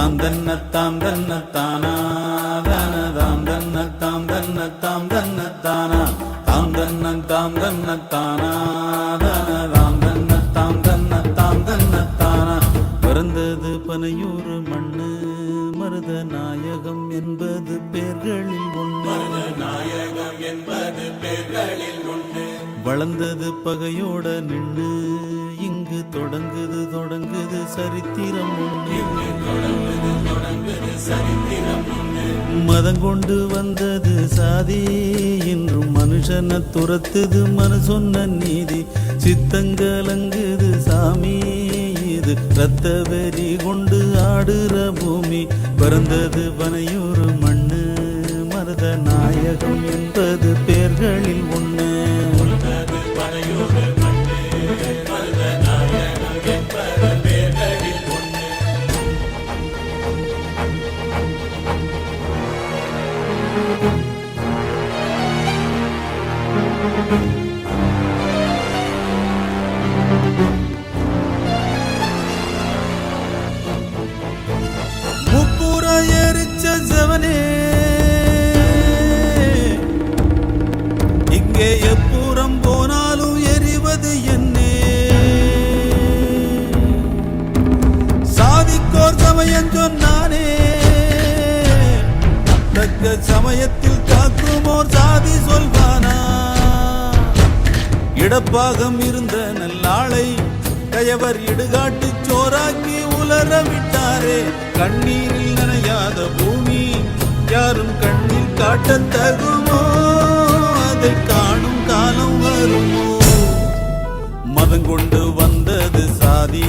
தாம் தன்னத்தாம் தன்னத்தானா தாம் தன்னத்தாம் தன்னத்தாம் தன்னத்தானா தாம் தன்னத்தாம் தன்னத்தானா தாம் தன்னத்தாம் தன்னத்தாம் தன்னத்தானா. பிறந்தது பனையூர் மண்ணு மருத நாயகம் என்பது பேர்களில் ஒன்று. நாயகம் என்பது பேர்களில் ஒன்று. வளர்ந்தது பகையோட நின்று இங்கு தொடங்குது சரித்திரம் ஒன்று. மதம் கொண்டு வந்தது சாதி இன்றும் மனுஷனை துரத்துது மனு சொன்ன நீதி. சித்தங்கலங்குது சாமி இது ரத்த வெறி கொண்டு ஆடுற பூமி. பிறந்தது பனையூர் மண்ணு மருத நாயகம் என்பது பேர்களில் ஒன்று. முப்புற எரிச்ச செவனே இங்கே எப்புறம் போனாலும் எரிவது என்னே. சாதிக்கோர் சமயம் சொன்னானே தக்க சமயத்தில் காக்குமோர் சாதி சொல்வானா. இடப்பாகம் இருந்த நல்லாளை கயவர் இடுகாட்டு சோறாக்கி உலர விட்டாரே. கண்ணீரில் நனையாத பூமி யாரும் கண்ணில் காட்டத் தகுமோ? அதை காணும் காலம் வருமோ? மதம் கொண்டு வந்தது சாதி